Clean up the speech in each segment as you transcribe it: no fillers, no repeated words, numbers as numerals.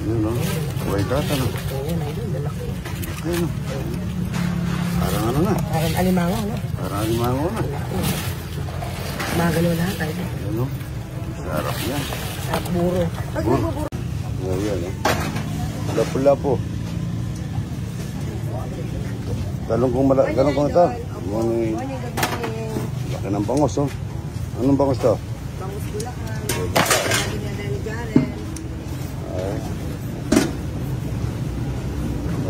Yun, no? Huwag ka, ano? Oo, na yun, lalaki. Ayun, no? Parang ano na? Parang alimango, no? Parang alimango na. Magano lahat, tayo. Ayun, no? Sarap yan. Sarap buro. Buro. Oh, yan, no? Pula-pula po. Galong kong ito. Laki ng bangos, oh. Anong bangos to? Bangus Bulacan. Lagi na ni Jaren. Ay.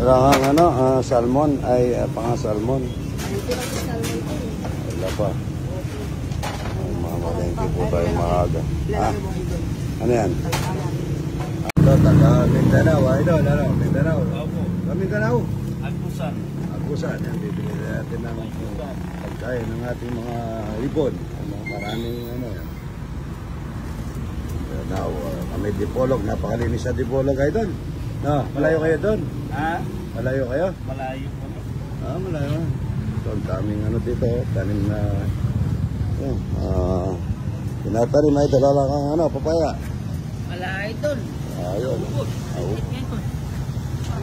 Parang ano, salmon ay pang-salmon. Ito lang sa salmon ko. Wala pa. Mamalengke po tayo maaga. Ha? Ano yan? Ito, taga Mindanao. Idol, ano? Mindanao. Mindanao. Agusan. Agusan. Yan, bibili natin ng pagkain ng ating mga ibon. Maraming ano yan. Now, kami Dipolog. Napakalinis sa Dipolog, idol. No, malayo kayo doon? Ha? Malayo kayo? Malayo po. Malayo. So, ang daming ano dito, tanim na tinatanim ay dalala kang ano, papaya. Wala idol. Ayun.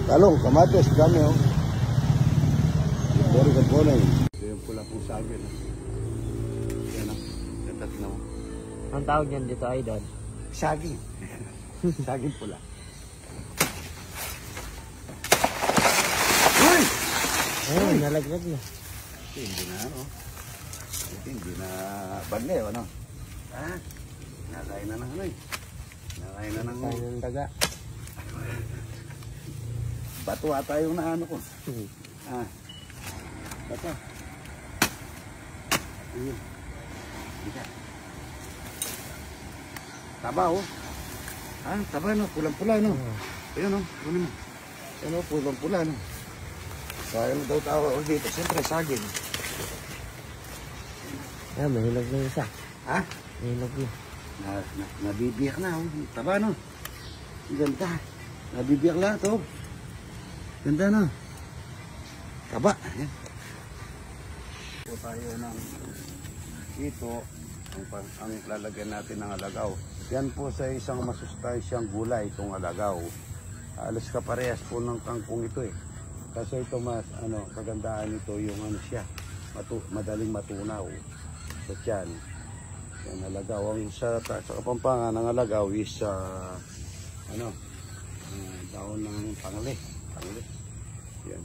Talong, kamatis, dami oh. Bori ka po na yun. Ito yung pula pong sagin. Yan o. Tatat na mo. Ang tawag niyan dito, idol? Saging. Saging pula. Uy! Ayun, nalaglag na. Hindi na ano. Hindi na banle o ano. Nakain na ng ano eh. Nakain na ng daga. Bato ata yung naano ko. Bato. Ayun. Dika. Taba oh. Taba no. Pulang-pula no. Ayun no. Kunin mo. Ayun no. Pulang-pula no. Kaya mo daw tao dito. Siyempre saging. May hinog na isa. May hinog na. Nabibiyak na oh. Taba no. Ganda. Nabibiyak na to. Ganda no. Taba. Ayan. Po tayo ng ito. Ang lalagyan natin ng alagaw. Yan po sa isang masustansyang gulay itong alagaw. Alas kaparehas po ng kangkong ito eh. Kasi ito mas kagandaan ito yung ano siya. Madaling matunaw sa tiyan. Yan alagaw. Ang sa Kapampangan ng alagaw is daon ng pangali. Yan.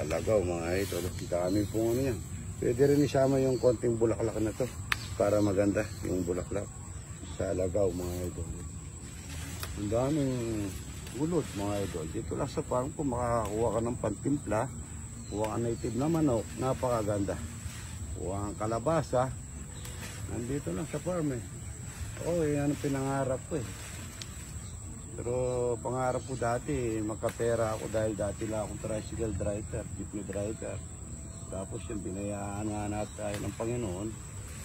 Alagaw mga ito. Dami pong ano yan. Pwede rin isama yung konting bulaklak na to para maganda yung bulaklak sa alagaw mga idol. Ang daming gulot mga idol. Dito lang sa farm ko makakakuha ka ng pantimpla, kuha ka native na manok, napakaganda. Kuha kang kalabasa, nandito lang sa farm eh. Yan ang pinangarap ko eh. Pero pangarap ko dati, magkapera ako dahil dati lang akong tricycle driver, jeepney driver. Tapos yung binayaan nga tayo ng Panginoon.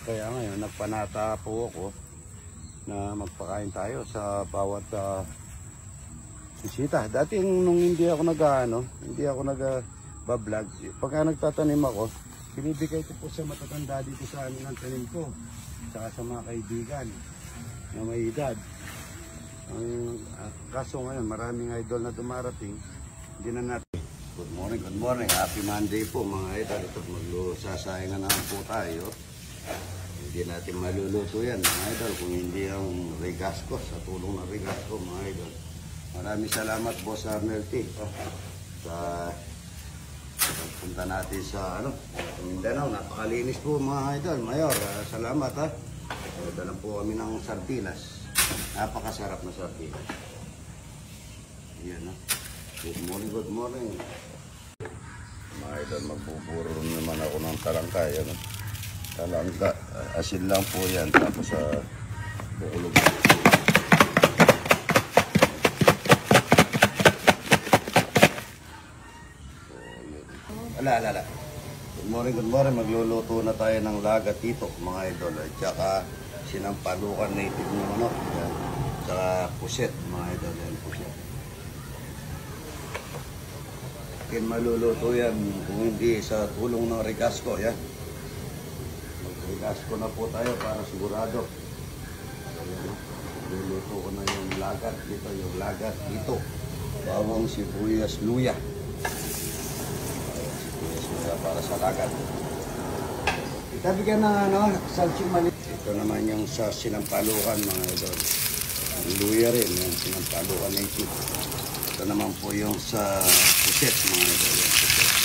Kaya ngayon, nagpanata po ako na magpakain tayo sa bawat bisita. Dati nung hindi ako nag-vlog, pagka nagtatanim ako, binibigay ko po sa matatanda dito sa amin ang tanim ko. Saka sa mga kaibigan na may edad. Kaso ngayon, maraming idol na dumarating, hindi na natin. Good morning. Happy Monday po mga idol. Ito magsasayangan naman po tayo. Hindi natin maluluto yan mga idol kung hindi ang Regasco, sa tulong ng Regasco mga idol. Maraming salamat po sa Melty. Sa punta natin sa Mindanao. Napakalinis po mga idol. Mayor, salamat ha. Dalang po kami ng sardinas. Napakasarap na sardinas. Yan ha. Good morning. Mga idol, magbuburo naman ako ng talangkay. Talangka, asin lang po yan. Tapos bukulog. Ala. Good morning. Magluluto na tayo ng laga titok mga idol. At saka sinampalukan native na manok. Yan. Saka puset mga idol. Yan, puset. Maluluto yan kung hindi sa tulong ng Regasco. Yan. Mag-Regasco na po tayo para sigurado. Luluto ko na yung lagat. Ito yung lagat. Ito. Bawang sibuyas luya. Sibuyas luya para sa lagat. Itabi ka ng salsing mali. Ito naman yung sa sinampalukan mga idol. Ang luya rin. Yung sinampalukan na ito. Ito naman po yung sa puset mga idol. Yung puset.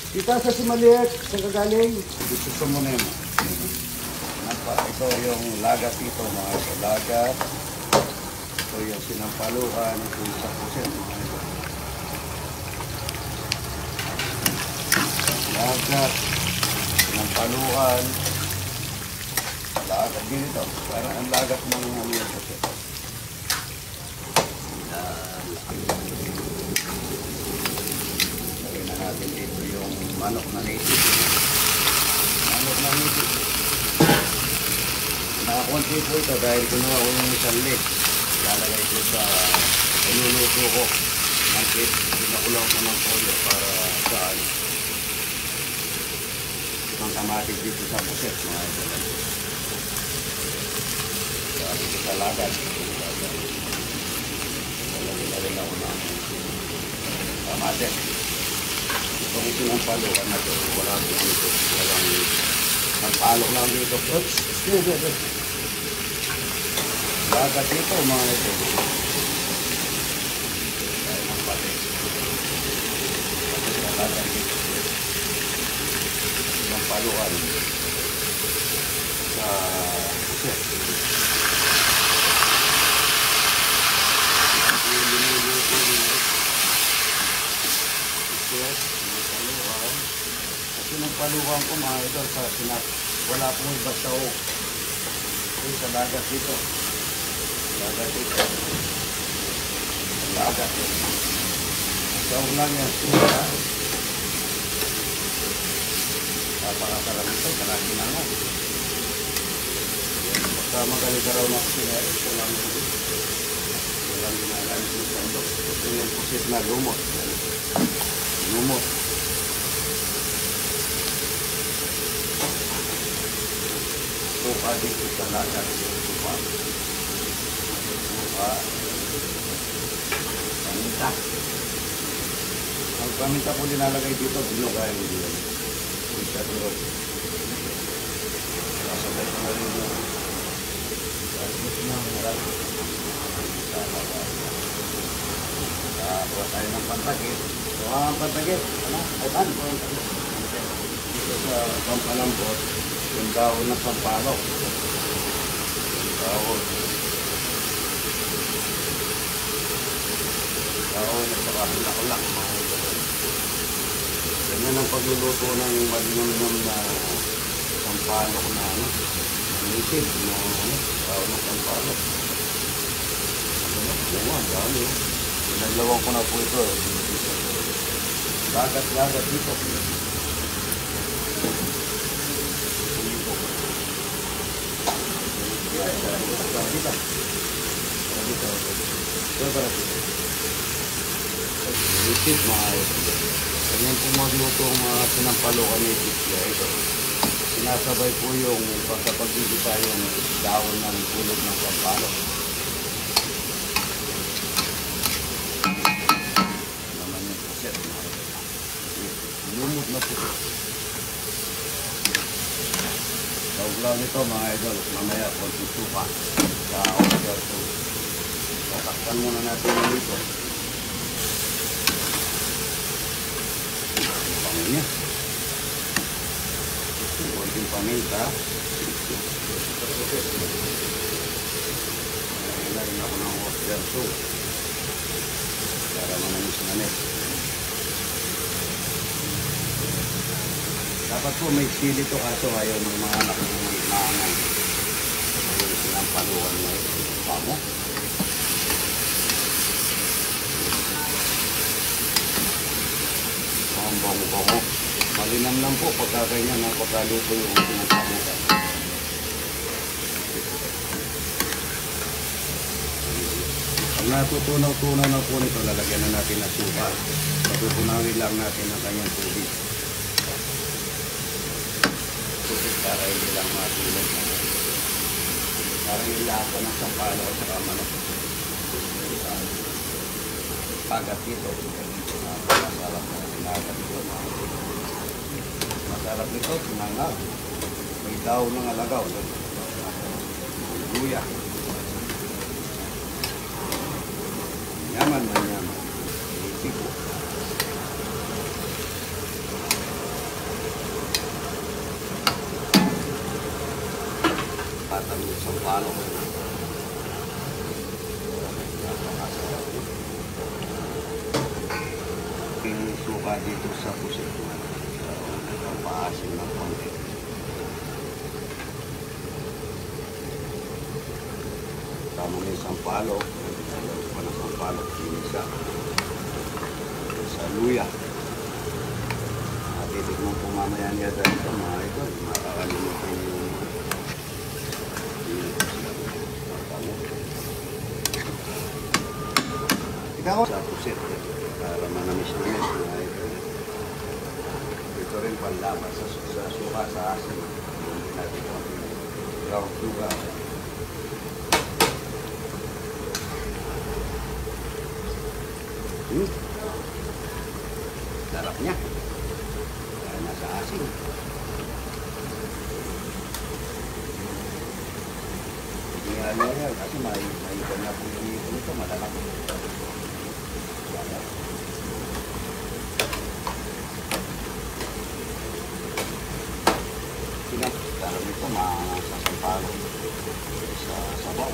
Kita sa simaliit, sa kagaling, dito sa muna yun. Ito yung lagat dito, mga ito. Lagat. Ito yung sinampalukan. Ito yung sa puset, mga ito. Lagat. Sinampalukan. Lagat din ito. Parang ang lagat ng mga puset. Natin dito yung manok na native. Manok na native. Nakakunti po ito dahil kinuha ko yung isang leg. Lalagay ko sa pinuluto ko. Market, pinakulaw ko ng toyo para sa ang kamatis dito sa puset. Mga ito lang. Dito sa lagat. Lalagay na rin ako ng kamatis. Itong sinampalukan na ito, wala po ito. Walang nagpalok lang dito. Oops! Lagat dito mga ito. Dahil ng pati. Pati sa lagat dito. Sinampalukan. Sa puset. Palukan ko mga ito sa sinap. Wala pong iba sa o. Ito sa lagat dito. Lagat dito. Lagat dito. Sa ulang yan. Napakasarap ito. Kalaki na nga. Basta magaling ka raw na sinarin. Ito lang ito. Walang ginagamit ng sandok. Ito yung pusit na lumot. Lumot. Suka dito sa lagat. Suka. Suka. Paminta. Ang paminta po dinalagay dito, binugay mo dito. Isa dito. Kasabay ko na rin yun. Tapos na, marami. Kuha tayo ng pantagit. Kuha ang pantagit. Ano? Ay, pan. Dito sa pampalambot. Yung dahon ng sampalok. Dahon. Dahon at saka hulak-hulak. Ganyan ang pagluluto ng malinamnam na sampalok na native na dahon ng sampalok. Bunga, dami. Pinaglawan ko na po ito. Lagat-lagat dito. Itit mga ito. Ganyan po magluto ang mga sinampalukan ni itit. Ito. Sinasabay po yung pagkapagigita yung dahon ng pulog ng sampalok. Naman yung puset mga ito. Lumot na puset. Tawag lang ito mga idol. Mamaya konting supa. Sa order to. Tatakpan muna natin yung ito. Pangin niya. Konting paminta. Nailayin ako ng order to. Para manamis na net. Dapat po may sili to kaso ayaw ng mga anak ng maangan. Ayaw sinampalukan na ito. Pamo. Ang bango-bango. Malinam lang po pagka ganyan ang pagkaluto yung sinampalukan. Pag natutunaw-tunaw na po nito, lalagyan na natin ng suka. Tutunawin lang natin ang kanyang tubig. Tubig para hindi lang matulog. Parang yung lahat ng sampalo at saka manok. Pagat dito. Masarap na sinagat dito. Masarap nito, sinangag. May daw ng alagaw. Luya. Yaman man yaman. Isipo. Patang sa palo. Pinusuka dito sa pusit. Paasin ng konti. Tama na isang palo. Lalo pa na isang palo. Pinisa. Sa luya. Titignan po mamaya niya dahil ito mga ito. Makakalimutan yung ikaw sa pusit. Para manamis-namis mga ito. Ito rin panlaban sa suka sa asin. Hindi natin ito. Ground sugar. Sarap niya. Kaya nasa asin. Tingnan niya yan kasi may iban na po yung ito nito. Malalak. Sarap nito masasampalo sa sabaw.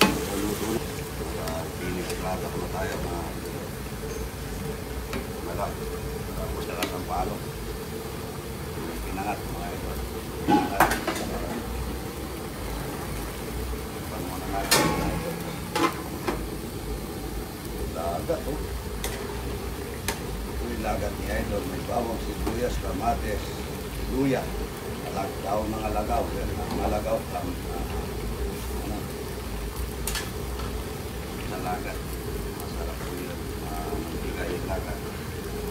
Sa luto na. Piniplatak na tayo mga malak. Tapos nakasampalo. Pinangat mga ito. Pinangat. Pagmuna natin mga ito. Lagat oh. Ito yung lagat niya ito. May bawang, sibuyas, kamates, luya. Daw ng alagaw. Ang alagaw na lagat. Masarap po yun. Mantigay yung lagat.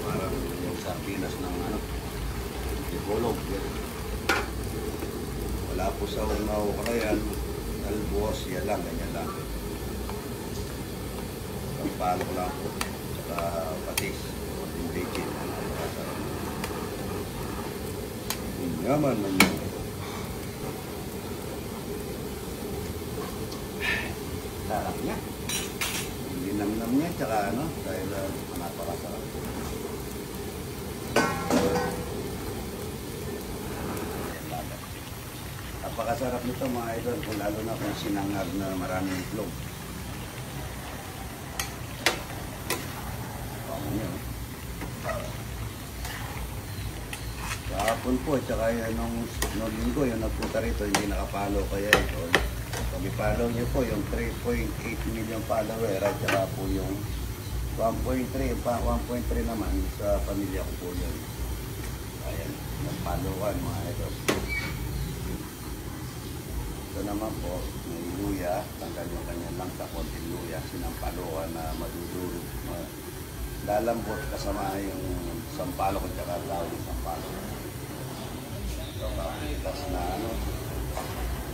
Parang yung sardinas ng tipolog. Wala po sa unang ukrayan. Talbos, yan lang. Ganyan lang. Pampalo lang po. Saka patis. Bacon. Yaman man yun. Sarap niya. Hindi namnam niya, tsaka dahil napakasarap. Napakasarap nito mga idol, kung lalo na kung sinangag na maraming itlog. Pamo niya. Kahapon po, tsaka nung linggo, yung nagpunta rito, hindi nakapalo kaya ito. Pag ipalo niyo po yung 3.8 million follower at saka po yung 1.3 naman sa pamilya ko po yun. Ayan, nagpalokan mga ito. Ito naman po, may luya, tanggal yung kanyang langka, konting luya, sinampalokan na madudurog. Lalambot kasama yung sampalo ko tsaka tawag yung sampalo. Ito kapitas na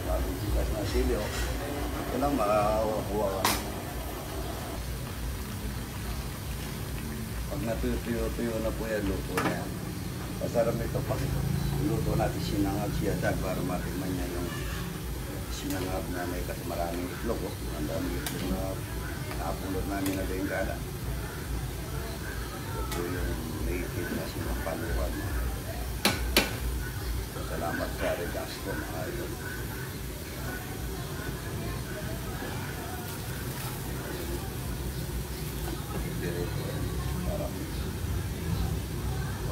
kapitas na sili. Ito lang makakakuha ka. Pag natutuyo-tuyo na po yan, luto na yan. Masarap ito pag luto natin sinangag siya dahil para matikman niya yung sinangag na may kasi maraming itlog. Ang daming itlog na napulot namin na Bengala. Ito yung native na sinampaluan. Salamat sa Regasco mga idol.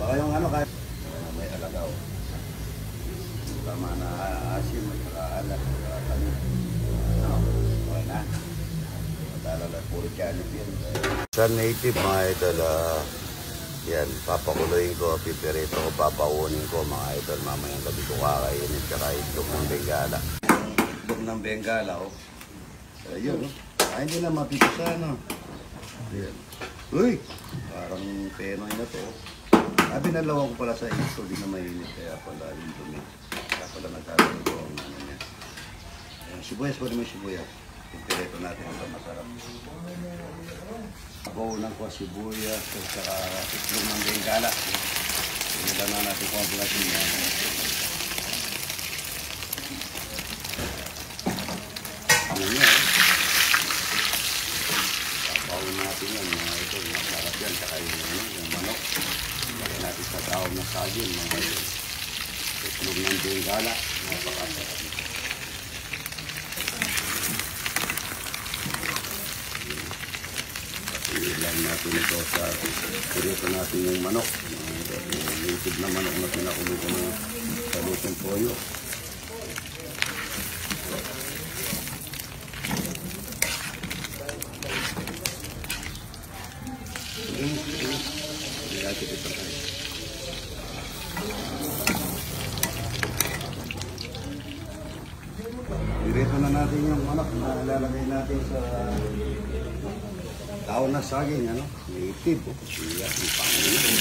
Baka yung kahit may alagaw. Tama na asim, may alak, okay na. Matala na puro chanip yun. Sa native mga idol, yan, papakuloyin ko, pipirito ko, papaunin ko mga idol. Mamayang gabi ko kakainin, tsaka itlog ng Bengala. Itlog ng Bengala, oh. Ayun, hindi na mapipisa, no? Ayan. Uy! Parang penoy na to. Binalawan ko pala sa iso, di na mainit. Kaya pala yung dumi. Kaya pala nagkakaroon ko ang ano niya. Ayan, sibuyas pa rin may sibuyas. Pipireto natin ito, masarap. Bawunan ko sibuyas at saka itlog ng bengala. Ilan na natin kung ang natin yan. Ayan yan. Bawunan natin yan. Ito, masarap yan. Saka yung manok. Lagyan natin sa daon na saging. Itlog ng bengala. Napakasarap. Ilan natin ito sa pirito natin yung manok. Yung native na manok na pinakulo ko na sa lutong toyo. Pirito na natin yung manok na ilalagay natin sa daon na saging, ano? Native. Yan, yung panginoon.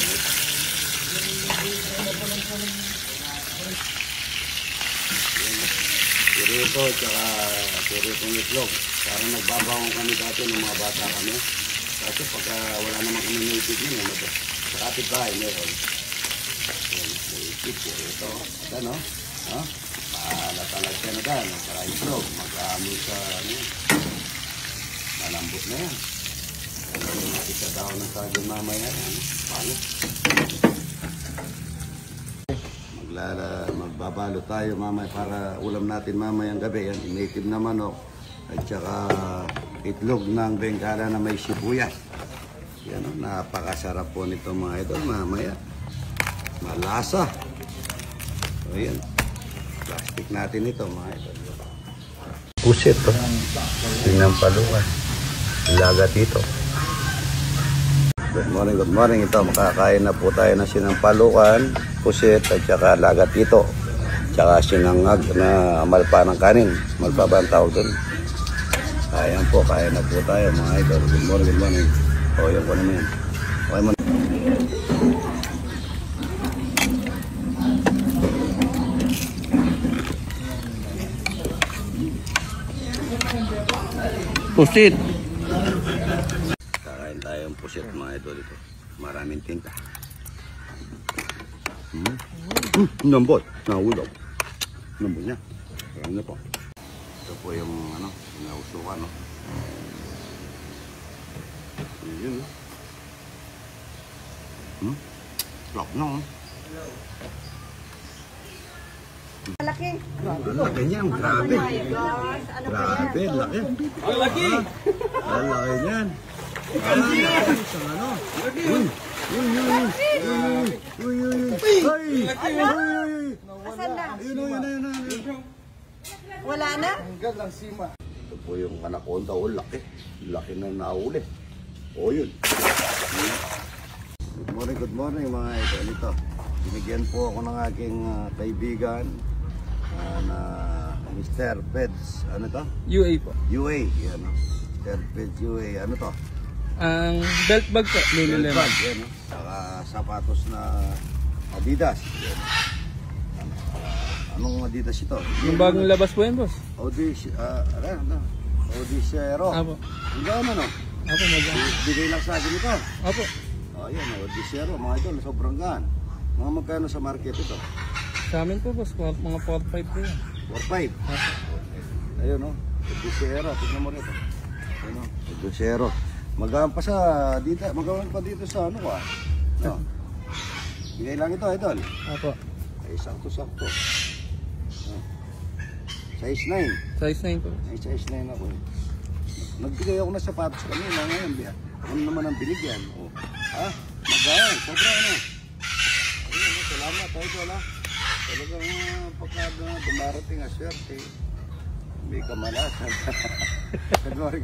Pirito, tsaka piritong itlog. Parang nagbabawang kami dati ng mga bata kami. Kasi pagka wala naman kami native yun, ano to? Sa kapitbahay, meron. Yan, native, pirito. At ano? Ha? Paalatalag ka na dyan. Saka itlog. Mag-aamoy sa, ano? Malambot na yan. Lagyan natin sa daon ng saging mamaya. Paano? Magbabalo tayo mamaya para ulam natin mamayang gabi. Yan, native na manok. At saka itlog ng bengala na may sibuyas. Yan, napakasarap po nito mga idol mamaya. Malasa. So yan. Plastic natin ito mga idol. Pusit to. Tingnan paluan. Ilaga dito. Good morning. Ito, makakain na po tayo ng sinampalukan, pusit, at saka lagat dito. Tsaka sinangag na malpa ng kanin. Malpa ba ang tawag doon? Ayan po, kain na po tayo mga idol. Good morning. O, yun po naman. Okay mo. Pusit. Kakain tayong pusit mga idol ito. Maraming tinta. Lambot. Nahulog. Lambot niya. Kaya na po. Ito po yung ano, nausukan, no? Yun, no? Lock na, no? Malaki. Laki niyan, grabe. Grabe, laki. Ang laki! Ang laki niyan. Isang ano? Asan na? Yun. Wala na? Ito po yung anaconda, oh, laki. Laki na nauli. O yun. Good morning mga idol. Ito, binigyan po ako ng aking kaibigan na Mr. Peds. Ano to? UA po. UA. Yan, Mr. Peds UA. Ano to? Ang belt bag po. Lululemon. Bag, yan, no? Saka sapatos na Adidas. Yan. Anong Adidas ito? Yung bagong labas po yan, boss. Odisero. Apo. Hindi ano, no? Apo, mag- Bigay lang sa akin ito. Apo. Ayan, Odisero. Mga idol, sobrang gaan. Mga magkano sa market ito? Sa amin po, boss. Mga 4-5 po yan. 4-5. Apo. Ayun, no? Odisero. Tignan mo rito. Ayun, no? Odisero. Magaan pa sa dito. Magaan pa dito sa ano ko, ah. No? Bigay lang ito, idol. Apo. Ay, sakto-sakto. Size 9. Size 9 po. Ay, size 9 ako eh. Nagbigay ako na sapatos kanina ngayon. Ano naman ang binigyan? Oh. Ha? Magaan. Sobra ano. Ayun, salamat. Tayo wala. Talagang pagka dumarating ang swerte. May kamalasan. Good morning.